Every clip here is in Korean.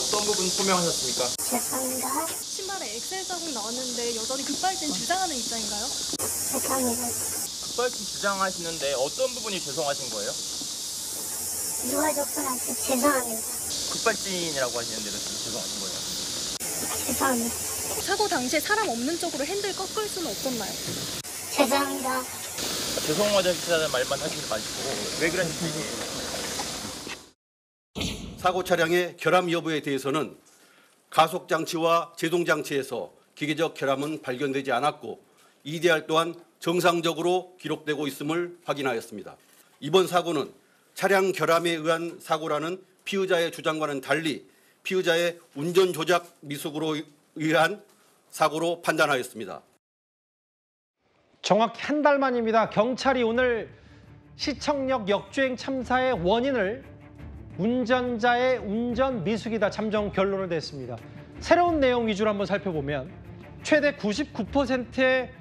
어떤 부분 소명하셨습니까? 죄송합니다. 신발에 엑셀 자국 나왔는데 여전히 급발진 주장하는 입장인가요? 죄송합니다. 급발진 주장하시는데 어떤 부분이 죄송하신 거예요? 유가족분한테 죄송합니다. 급발진이라고 하시는데도 지금 죄송하신 거예요? 죄송합니다. 사고 당시에 사람 없는 쪽으로 핸들 꺾을 수는 없었나요? 죄송합니다. 죄송하다는 말만 하시지 마시고 왜 그랬는지 얘기해요. 사고 차량의 결함 여부에 대해서는 가속장치와 제동장치에서 기계적 결함은 발견되지 않았고 EDR 또한 정상적으로 기록되고 있음을 확인하였습니다. 이번 사고는 차량 결함에 의한 사고라는 피의자의 주장과는 달리 피의자의 운전 조작 미숙으로 의한 사고로 판단하였습니다. 정확히 한 달 만입니다. 경찰이 오늘 시청역 역주행 참사의 원인을 운전자의 운전 미숙이다 참정 결론을 냈습니다. 새로운 내용 위주로 한번 살펴보면 최대 99%의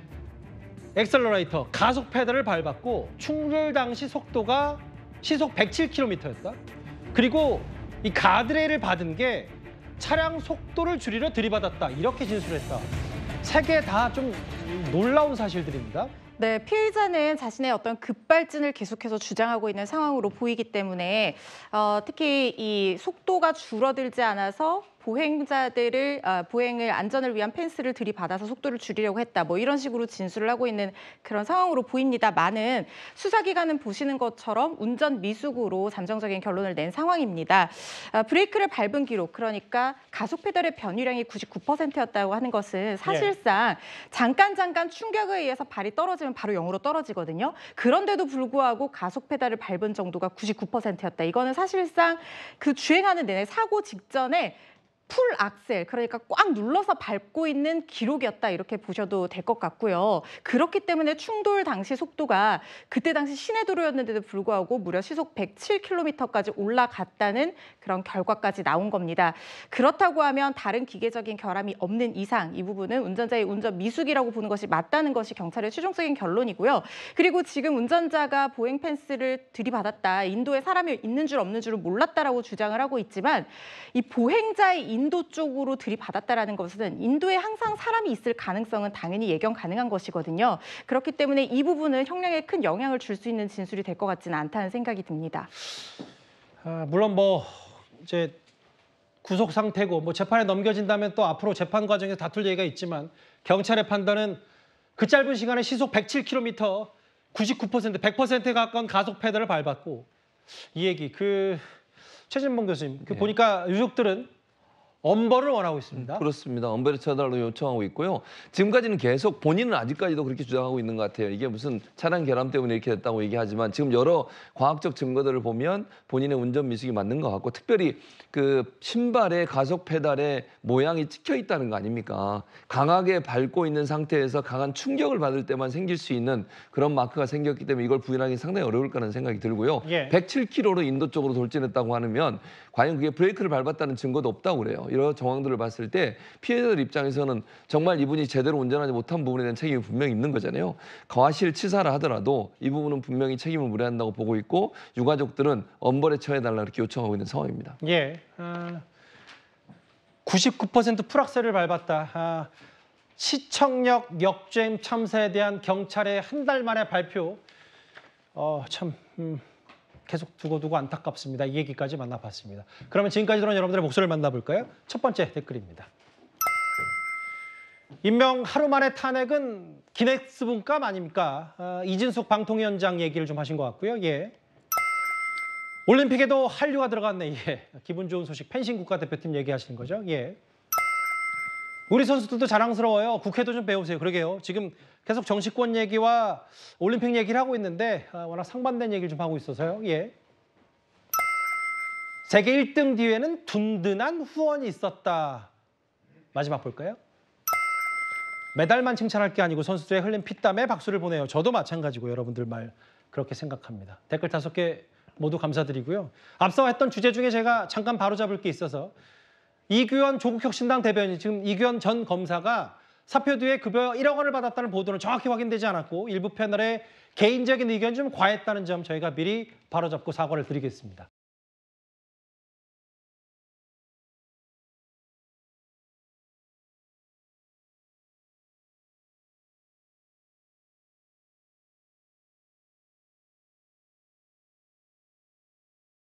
엑셀러레이터, 가속 페달을 밟았고 충돌 당시 속도가 시속 107km였다. 그리고 이 가드레일을 받은 게 차량 속도를 줄이려 들이받았다. 이렇게 진술했다. 세 개 다 좀 놀라운 사실들입니다. 네, 피의자는 자신의 어떤 급발진을 계속해서 주장하고 있는 상황으로 보이기 때문에 특히 이 속도가 줄어들지 않아서 보행을 안전을 위한 펜스를 들이받아서 속도를 줄이려고 했다. 뭐 이런 식으로 진술을 하고 있는 그런 상황으로 보입니다만은 수사기관은 보시는 것처럼 운전 미숙으로 잠정적인 결론을 낸 상황입니다. 브레이크를 밟은 기록, 그러니까 가속 페달의 변유량이 99%였다고 하는 것은 사실상 잠깐 충격에 의해서 발이 떨어지면 바로 0으로 떨어지거든요. 그런데도 불구하고 가속 페달을 밟은 정도가 99%였다. 이거는 사실상 그 주행하는 내내 사고 직전에 풀 악셀, 그러니까 꽉 눌러서 밟고 있는 기록이었다 이렇게 보셔도 될 것 같고요. 그렇기 때문에 충돌 당시 속도가 그때 당시 시내도로였는데도 불구하고 무려 시속 107km까지 올라갔다는 그런 결과까지 나온 겁니다. 그렇다고 하면 다른 기계적인 결함이 없는 이상 이 부분은 운전자의 운전 미숙이라고 보는 것이 맞다는 것이 경찰의 최종적인 결론이고요. 그리고 지금 운전자가 보행 펜스를 들이받았다, 인도에 사람이 있는 줄 없는 줄은 몰랐다라고 주장을 하고 있지만 이 보행자의 인도 쪽으로 들이받았다라는 것은 인도에 항상 사람이 있을 가능성은 당연히 예견 가능한 것이거든요. 그렇기 때문에 이 부분은 형량에 큰 영향을 줄 수 있는 진술이 될 것 같지는 않다는 생각이 듭니다. 물론 뭐 이제 구속 상태고 뭐 재판에 넘겨진다면 또 앞으로 재판 과정에서 다툴 얘기가 있지만 경찰의 판단은 그 짧은 시간에 시속 107km, 99%, 100%에 가까운 가속 페달을 밟았고 이 얘기 최진봉 교수님 보니까 유족들은 엄벌을 원하고 있습니다. 그렇습니다. 엄벌을 처달라고 요청하고 있고요. 지금까지는 계속 본인은 아직까지도 그렇게 주장하고 있는 것 같아요. 이게 무슨 차량 결함 때문에 이렇게 됐다고 얘기하지만 지금 여러 과학적 증거들을 보면 본인의 운전 미숙이 맞는 것 같고 특별히 그 신발의 가속 페달에 모양이 찍혀 있다는 거 아닙니까? 강하게 밟고 있는 상태에서 강한 충격을 받을 때만 생길 수 있는 그런 마크가 생겼기 때문에 이걸 부인하기 상당히 어려울 거라는 생각이 들고요. 107km로 인도 쪽으로 돌진했다고 하면 과연 그게 브레이크를 밟았다는 증거도 없다고 그래요. 이런 정황들을 봤을 때 피해자들 입장에서는 정말 이분이 제대로 운전하지 못한 부분에 대한 책임이 분명히 있는 거잖아요. 과실치사라 하더라도 이 부분은 분명히 책임을 물어야 한다고 보고 있고 유가족들은 엄벌에 처해달라 이렇게 요청하고 있는 상황입니다. 99% 풀악셀을 밟았다. 시청역 역주행 참사에 대한 경찰의 한 달 만의 발표. 계속 두고 안타깝습니다. 이 얘기까지 만나봤습니다. 그러면 지금까지 들어온 여러분들의 목소리를 만나볼까요? 첫 번째 댓글입니다. 임명 하루 만에 탄핵은 기네스 분감 아닙니까? 이진숙 방통위원장 얘기를 좀 하신 것 같고요. 올림픽에도 한류가 들어갔네. 기분 좋은 소식. 펜싱 국가대표팀 얘기하시는 거죠. 우리 선수들도 자랑스러워요. 국회도 좀 배우세요. 그러게요. 지금 계속 정치권 얘기와 올림픽 얘기를 하고 있는데 워낙 상반된 얘기를 좀 하고 있어서요. 세계 1등 뒤에는 든든한 후원이 있었다. 마지막 볼까요? 메달만 칭찬할 게 아니고 선수들의 흘린 피땀에 박수를 보내요. 저도 마찬가지고 여러분들 말 그렇게 생각합니다. 댓글 5개 모두 감사드리고요. 앞서 했던 주제 중에 제가 잠깐 바로잡을 게 있어서 이규현 조국혁신당 대변인, 지금 이규현 전 검사가 사표 뒤에 급여 1억 원을 받았다는 보도는 정확히 확인되지 않았고 일부 패널의 개인적인 의견이 좀 과했다는 점 저희가 미리 바로잡고 사과를 드리겠습니다.